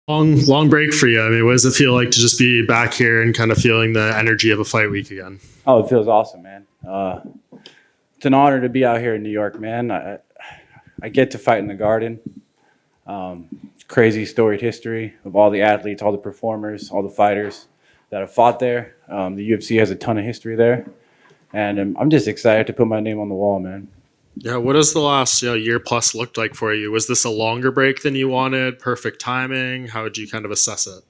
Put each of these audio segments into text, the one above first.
Long break for you. I mean, what does it feel like to just be back here and kind of feeling the energy of a fight week again? Oh, it feels awesome, man. It's an honor to be out here in New York, man. I get to fight in the Garden. It's crazy storied history of all the athletes, all the performers, all the fighters that have fought there. The UFC has a ton of history there, and I'm just excited to put my name on the wall, man. Yeah, what has the last year plus looked like for you? Was this a longer break than you wanted? Perfect timing? How would you kind of assess it?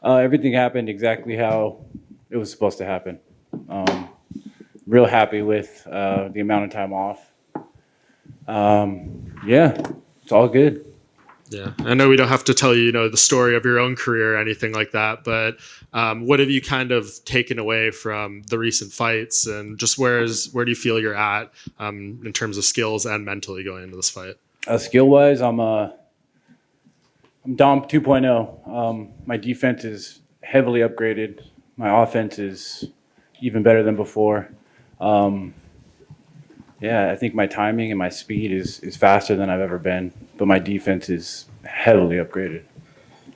Everything happened exactly how it was supposed to happen. Real happy with the amount of time off. Yeah, it's all good. Yeah, I know we don't have to tell you, the story of your own career or anything like that, but what have you kind of taken away from the recent fights, and just where do you feel you're at in terms of skills and mentally going into this fight? Skill-wise, I'm Dom 2.0. My defense is heavily upgraded. My offense is even better than before. Yeah, I think my timing and my speed is faster than I've ever been, but my defense is heavily upgraded.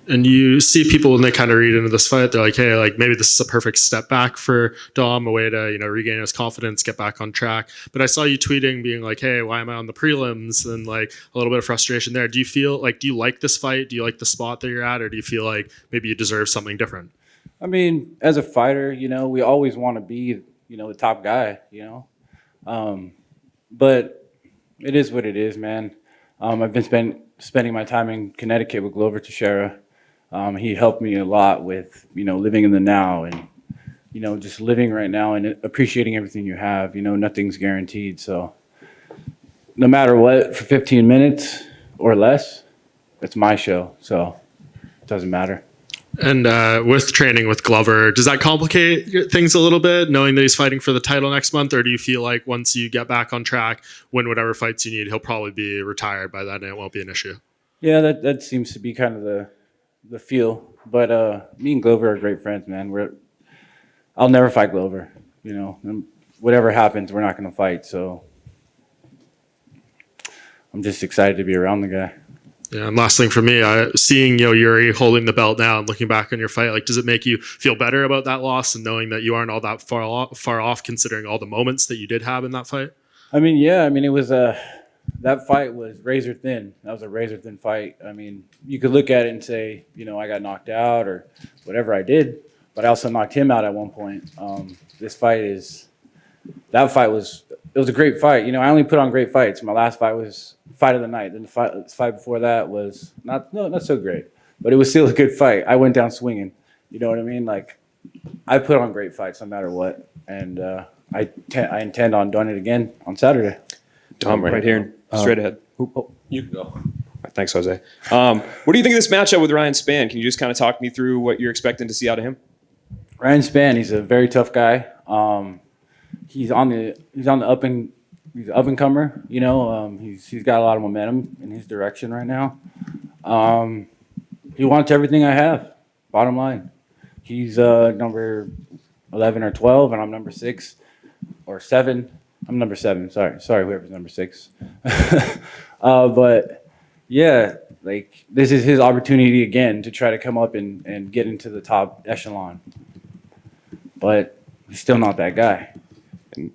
And you see people when they kind of read into this fight, they're like, hey, like maybe this is a perfect step back for Dom, a way to, regain his confidence, get back on track. But I saw you tweeting being like, hey, why am I on the prelims? And like a little bit of frustration there. Do you like this fight? Do you like the spot that you're at? Or do you feel like maybe you deserve something different? I mean, as a fighter, we always want to be, the top guy, but it is what it is, man. I've been spending my time in Connecticut with Glover Texieira. He helped me a lot with, living in the now and, just living right now and appreciating everything you have. Nothing's guaranteed. So no matter what, for 15 minutes or less, it's my show. So it doesn't matter. And with training with Glover, does that complicate things a little bit, knowing that he's fighting for the title next month? Or do you feel like once you get back on track, win whatever fights you need, he'll probably be retired by then and it won't be an issue? Yeah, that seems to be kind of the feel. But me and Glover are great friends, man. I'll never fight Glover. Whatever happens, we're not going to fight. So I'm just excited to be around the guy. Yeah, and last thing for me, seeing Yuri holding the belt now and looking back on your fight, like, does it make you feel better about that loss and knowing that you aren't all that far off, considering all the moments that you did have in that fight? I mean, yeah. I mean, it was that fight was razor thin. That was a razor thin fight. I mean, you could look at it and say, I got knocked out or whatever I did, but I also knocked him out at one point. That fight was a great fight. I only put on great fights. My last fight was fight of the night. Then the fight before that was not so great, but it was still a good fight. I went down swinging. You know what I mean? Like, I put on great fights no matter what, and I intend on doing it again on Saturday. Dom, right here, straight ahead. You can go. Thanks, Jose. What do you think of this matchup with Ryan Spann? Can you just kind of talk me through what you're expecting to see out of him? Ryan Spann, he's a very tough guy. He's on the up and comer. He's got a lot of momentum in his direction right now. He wants everything I have. Bottom line, he's number 11 or 12, and I'm number 6 or 7. I'm number 7. Sorry, whoever's number 6. But yeah, like, this is his opportunity again to try to come up and get into the top echelon. But he's still not that guy.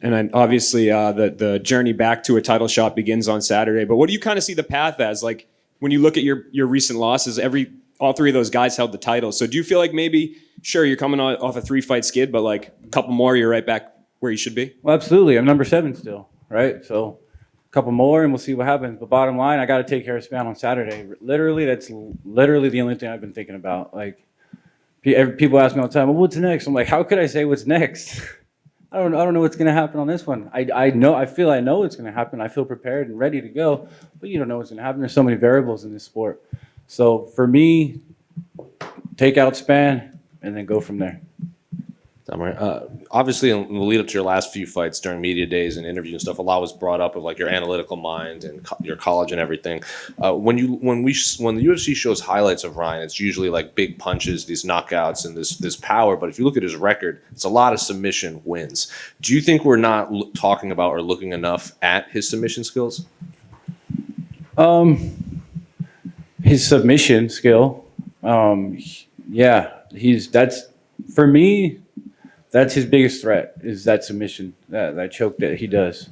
And obviously, the journey back to a title shot begins on Saturday. But what do you kind of see the path as? Like, when you look at your recent losses, all 3 of those guys held the title. So do you feel like maybe, sure, you're coming off a 3-fight skid, but like a couple more, you're right back where you should be? Well, absolutely. I'm number 7 still, right? So a couple more, and we'll see what happens. But bottom line, I got to take care of Spann on Saturday. Literally, that's literally the only thing I've been thinking about. Like, people ask me all the time, well, what's next? I'm like, how could I say what's next? I don't know what's going to happen on this one. I feel I know what's going to happen. I feel prepared and ready to go, but you don't know what's going to happen. There's so many variables in this sport. So for me, take out Spann and then go from there. Obviously, in the lead up to your last few fights during media days and interviews and stuff, a lot was brought up of like your analytical mind and your college and everything. When the UFC shows highlights of Ryan, it's usually like big punches, these knockouts, and this power. But if you look at his record, it's a lot of submission wins. Do you think we're not talking about or looking enough at his submission skills? His submission skill. Yeah, that's for me. That's his biggest threat is that submission, that choke that he does.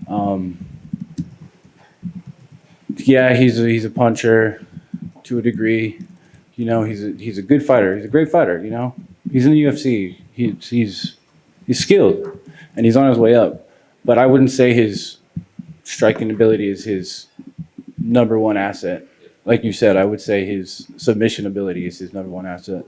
Um, yeah, he's a puncher to a degree. You know, he's a good fighter. He's a great fighter. You know, he's in the UFC. He's skilled, and he's on his way up. But I wouldn't say his striking ability is his number one asset. Like you said, I would say his submission ability is his number one asset.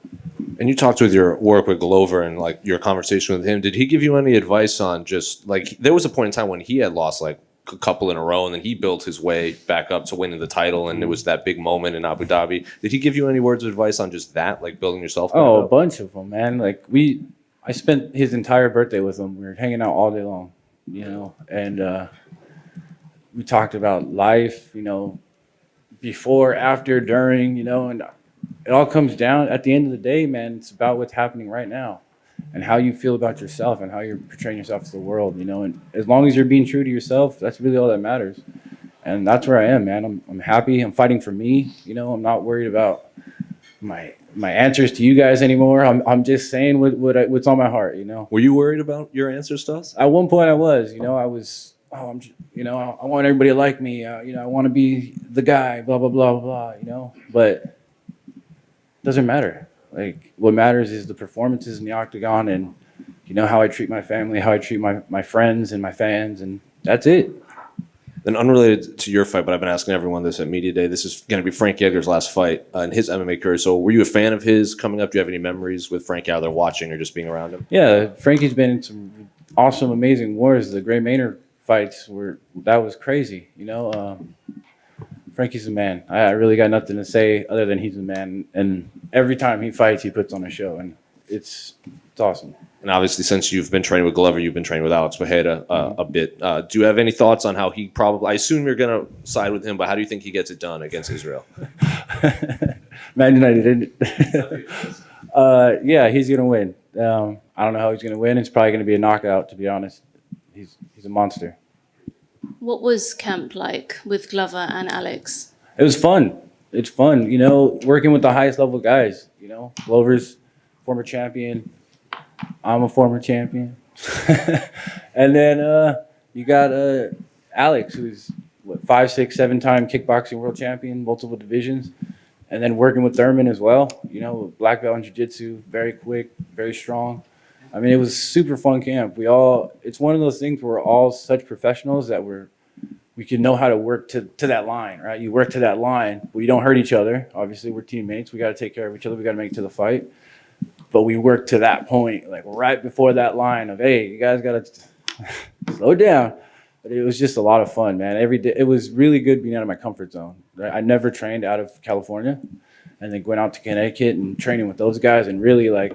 And you talked with your work with Glover and like your conversation with him. Did he give you any advice on just like there was a point in time when he had lost like a couple in a row and then he built his way back up to winning the title and it was that big moment in Abu Dhabi. Did he give you any words of advice on just that, like building yourself back Oh, a up? bunch of them, man. I spent his entire birthday with him. We were hanging out all day long, you know, and we talked about life, you know, before, after, during, you know, and it all comes down at the end of the day, man. It's about what's happening right now and how you feel about yourself and how you're portraying yourself to the world, you know. And as long as you're being true to yourself, that's really all that matters. And that's where I am, man. I'm happy. I'm fighting for me. You know, I'm not worried about my answers to you guys anymore. I'm just saying what's on my heart, you know. Were you worried about your answers to us? At one point I was, you know, you know, I want everybody to like me. You know, I want to be the guy, blah, blah, blah, blah, you know. But it doesn't matter. Like, what matters is the performances in the octagon and, you know, how I treat my family, how I treat my friends and my fans, and that's it. Then unrelated to your fight, but I've been asking everyone this at Media Day. This is going to be Frank Edgar's last fight in his MMA career. So were you a fan of his coming up? Do you have any memories with Frank out there watching or just being around him? Yeah, Frankie's been in some awesome, amazing wars. The Gray Maynard fights that was crazy. You know, Frankie's a man. I really got nothing to say other than he's a man. And every time he fights, he puts on a show, and it's awesome. And obviously, since you've been training with Glover, you've been training with Alex Pereira a bit. Do you have any thoughts on how he probably? I assume you're going to side with him, but how do you think he gets it done against Israel? Man United didn't. Yeah, he's gonna win. I don't know how he's gonna win. It's probably gonna be a knockout. To be honest, he's a monster. What was camp like with Glover and Alex? It was fun. It's fun, you know, working with the highest level guys. You know, Glover's former champion. I'm a former champion. And then you got Alex, who's 5, 6, 7-time kickboxing world champion, multiple divisions. And then working with Thurman as well, you know, black belt in jiu-jitsu, very quick, very strong. I mean, it was super fun camp. It's one of those things where we're all such professionals that we can know how to work to that line, right? You work to that line, but you don't hurt each other. Obviously, we're teammates. We got to take care of each other. We got to make it to the fight. But we work to that point, like right before that line of, hey, you guys got to slow down. But it was just a lot of fun, man. Every day, it was really good being out of my comfort zone. Right? I never trained out of California, and then going out to Connecticut and training with those guys, and really like,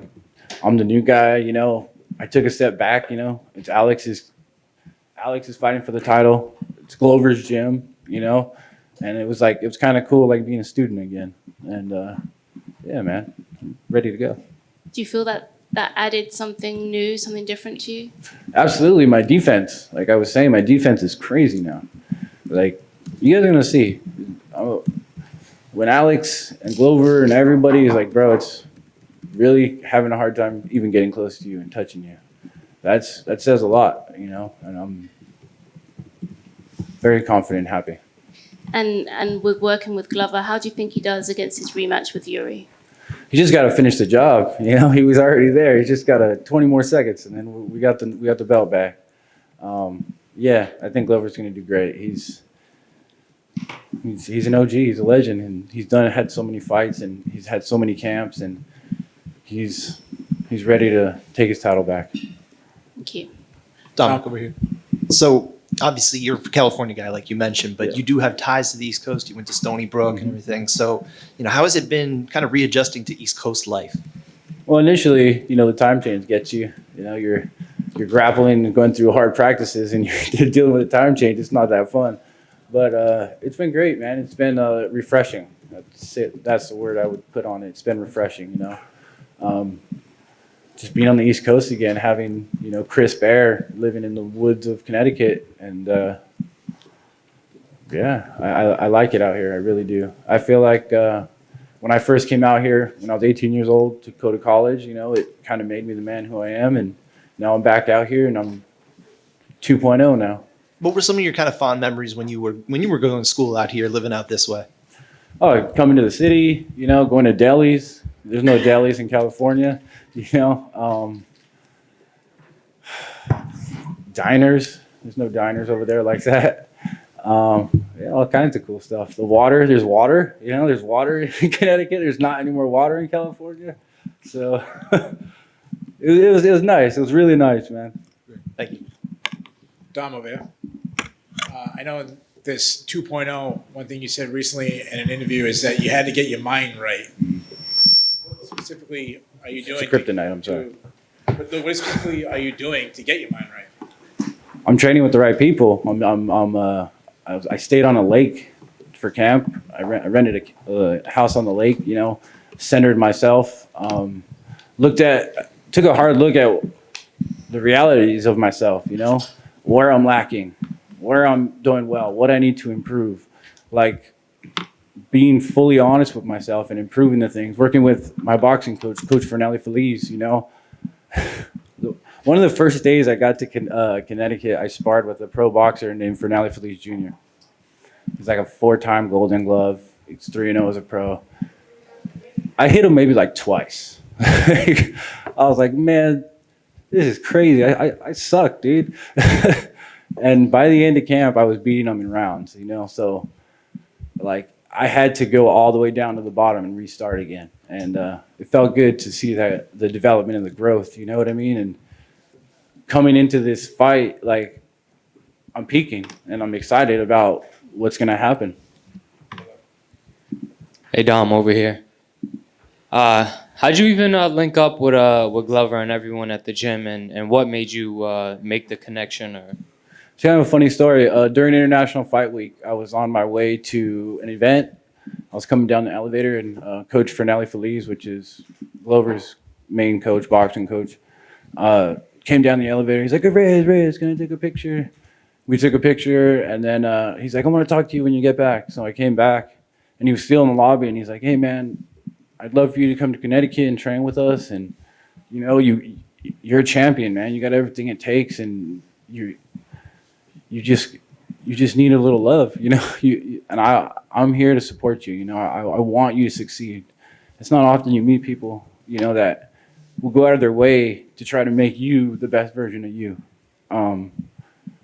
I'm the new guy. You know, I took a step back. You know, it's Alex is fighting for the title. It's Glover's gym. You know, and it was kind of cool, like being a student again. And yeah, man, I'm ready to go. Do you feel that added something new, something different to you? Absolutely. My defense, like I was saying, my defense is crazy now. Like, you guys are going to see. When Alex and Glover and everybody is like, bro, it's really having a hard time even getting close to you and touching you. That says a lot, you know, and I'm very confident and happy. And with working with Glover, how do you think he does against his rematch with Yuri? He just got to finish the job. You know, he was already there. He just got 20 more seconds, and then we got the belt back. Yeah, I think Glover's going to do great. He's an OG. He's a legend, and he's had so many fights, and he's had so many camps, and he's ready to take his title back. Thank you. Dominick over here. So obviously you're a California guy, like you mentioned, but you do have ties to the East Coast. You went to Stony Brook and everything. So, you know, how has it been kind of readjusting to East Coast life? Well, initially, you know, the time change gets you. You know, you're grappling and going through hard practices, and you're dealing with a time change. It's not that fun, but it's been great, man. It's been refreshing. That's the word I would put on it. It's been refreshing, you know. Just being on the East Coast again, having, you know, crisp air, living in the woods of Connecticut, and yeah, I like it out here. I really do. I feel like when I first came out here, when I was 18 years old to go to college, it kind of made me the man who I am. And now I'm back out here and I'm 2.0 now. What were some of your kind of fond memories when you were going to school out here, living out this way? Oh, coming to the city, going to delis. There's no delis in California, diners. There's no diners over there like that. Yeah, all kinds of cool stuff. The water, there's water. There's water in Connecticut. There's not any more water in California. So it was nice. It was really nice, man. Thank you. Dom over here. I know in this 2.0, one thing you said recently in an interview is that you had to get your mind right. What specifically are you doing? It's a kryptonite, I'm sorry. What specifically are you doing to get your mind right? I'm training with the right people. I stayed on a lake for camp. I rented a house on the lake, centered myself, took a hard look at the realities of myself, where I'm lacking, where I'm doing well, what I need to improve, like being fully honest with myself and improving the things, working with my boxing coach, Coach Fernelli Feliz, One of the first days I got to Connecticut, I sparred with a pro boxer named Fernelli Feliz Jr. He's like a 4-time Golden Glove. He's 3-0 as a pro. I hit him maybe like twice. I was like, man, this is crazy. I suck, dude. And by the end of camp, I was beating him in rounds, So, like, I had to go all the way down to the bottom and restart again. And it felt good to see the development and the growth, you know what I mean? And coming into this fight, like, I'm peaking and I'm excited about what's going to happen. Hey, Dom, over here. How'd you even link up with Glover and everyone at the gym, and what made you make the connection? Or It's kind of a funny story. During International Fight Week, I was on my way to an event. I was coming down the elevator, and Coach Fernelli Feliz, which is Glover's main coach, boxing coach, came down the elevator. He's like, Reyes, can I take a picture? We took a picture, and then he's like, I want to talk to you when you get back. So I came back, and he was still in the lobby, and he's like, hey, man, I'd love for you to come to Connecticut and train with us. And, you're a champion, man. You got everything it takes, and you just need a little love, and I'm here to support you. I want you to succeed. It's not often you meet people, that will go out of their way to try to make you the best version of you.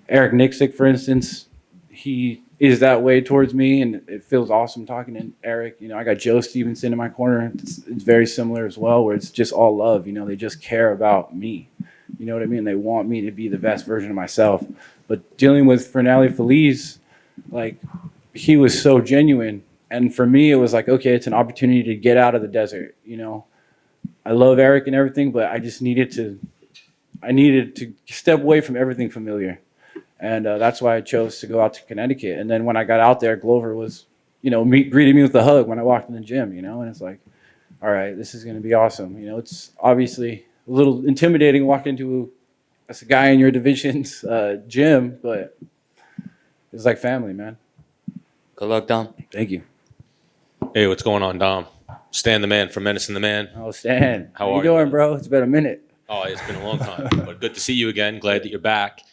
Eric Nixick, for instance, he is that way towards me, and it feels awesome talking to Eric. I got Joe Stevenson in my corner. It's very similar as well, where it's just all love. They just care about me. You know what I mean? They want me to be the best version of myself. But dealing with Fernelli Feliz, like, he was so genuine. And for me, it was like, okay, it's an opportunity to get out of the desert. I love Eric and everything, but I just needed to step away from everything familiar. And that's why I chose to go out to Connecticut. And then when I got out there, Glover was, greeting me with a hug when I walked in the gym, and it's like, all right, this is going to be awesome. It's obviously a little intimidating walking into a guy in your division's gym, but it's like family, man. good luck, Dom. Thank you. Hey, what's going on, Dom? Stan the man from Medicine the Man. Oh, Stan. How are you you, doing, man? bro? It's been a minute. Oh, it's been a long time, but good to see you again. Glad that you're back.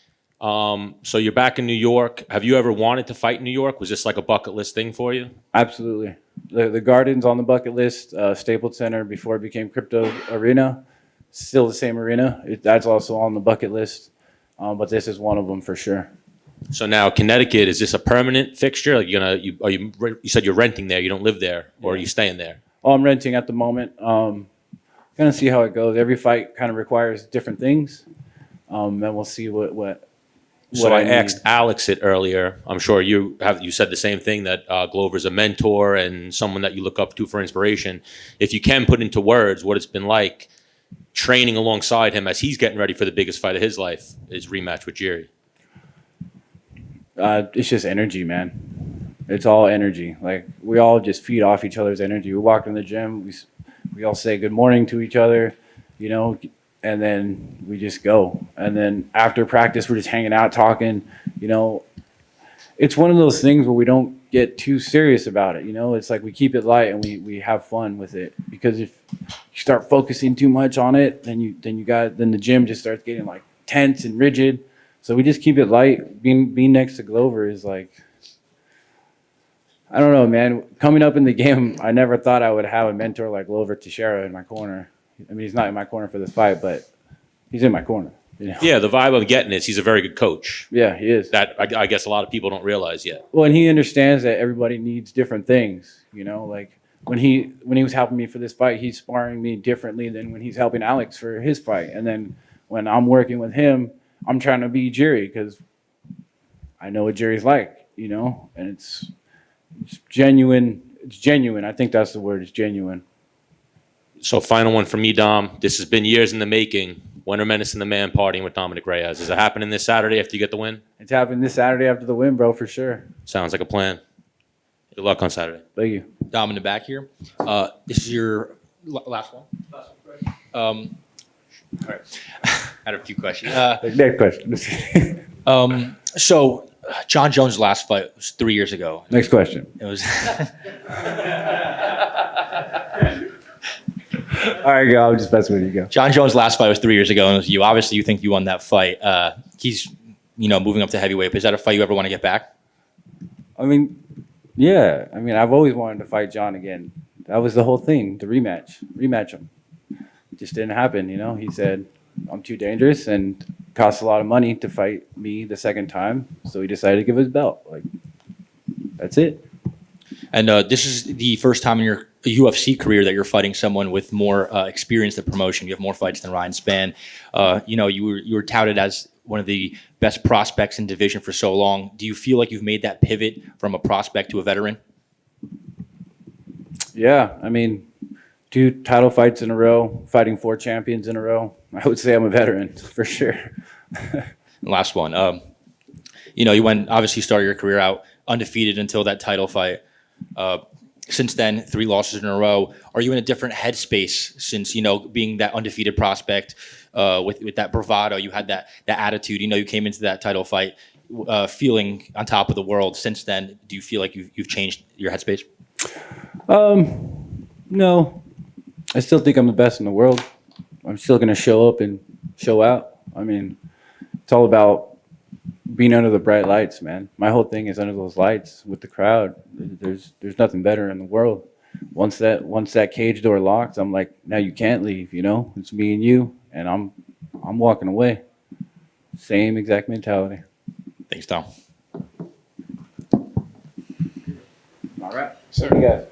So you're back in New York. Have you ever wanted to fight in New York? Was this like a bucket list thing for you? Absolutely. The Garden's on the bucket list. Staples Center before it became Crypto Arena. Still the same arena. That's also on the bucket list. But this is one of them for sure. So now Connecticut, is this a permanent fixture? Like you said you're renting there. You don't live there, or are you staying there? Oh, I'm renting at the moment. Gonna see how it goes. Every fight kind of requires different things. And we'll see what So I need. asked Alex it earlier. I'm sure you said the same thing, that Glover's a mentor and someone that you look up to for inspiration. If you can put into words what it's been like training alongside him as he's getting ready for the biggest fight of his life, his rematch with Jerry. It's just energy, man. It's all energy. Like, we all just feed off each other's energy. We walk in the gym, we all say good morning to each other, and then we just go. And then after practice, we're just hanging out, talking. It's one of those things where we don't get too serious about it. You know, it's like we keep it light and we have fun with it. Because if you start focusing too much on it, then the gym just starts getting like tense and rigid. So we just keep it light. Being next to Glover is like, I don't know, man. Coming up in the game, I never thought I would have a mentor like Glover Texieira in my corner. I mean, he's not in my corner for this fight, but he's in my corner. You know? Yeah, the vibe I'm getting is he's a very good coach. Yeah, he is. That I guess a lot of people don't realize yet. Well, and he understands that everybody needs different things. You know, like when he was helping me for this fight, he's sparring me differently than when he's helping Alex for his fight. And then when I'm working with him, I'm trying to be Jerry because I know what Jerry's like. You know, and it's genuine. It's genuine. I think that's the word. It's genuine. So final one for me, Dom. This has been years in the making. When are Menace and the Man partying with Dominick Reyes? Is it happening this Saturday after you get the win? It's happening this Saturday after the win, bro, for sure. Sounds like a plan. Good luck on Saturday. Thank you. Dom in the back here. This is your last one. All right. I had a few questions. Next question. So Jon Jones' last fight was 3 years ago. Next question. It was. All right, go. I'm just messing with you. Go. Jon Jones' last fight was 3 years ago, and it was you. Obviously, you think you won that fight. He's, moving up to heavyweight. But is that a fight you ever want to get back? I mean, yeah. I mean, I've always wanted to fight John again. That was the whole thing, the rematch him. It just didn't happen, you know. He said, I'm too dangerous and costs a lot of money to fight me the second time. So he decided to give his belt. Like, that's it. And this is the first time in your UFC career that you're fighting someone with more experience in the promotion. You have more fights than Ryan Spann. You were touted as one of the best prospects in division for so long. Do you feel like you've made that pivot from a prospect to a veteran? Yeah, I mean, 2 title fights in a row, fighting 4 champions in a row. I would say I'm a veteran for sure. Last one. You went obviously started your career out undefeated until that title fight. Since then, 3 losses in a row. Are you in a different headspace since being that undefeated prospect with that bravado? You had that attitude. You came into that title fight feeling on top of the world. Since then, do you feel like you've changed your headspace? No, I still think I'm the best in the world. I'm still going to show up and show out. I mean, it's all about being under the bright lights, man. My whole thing is under those lights with the crowd. There's nothing better in the world. Once that cage door locks, I'm like, now you can't leave. It's me and you, and I'm walking away. Same exact mentality. Thanks, Tom. All right. Sir. You guys.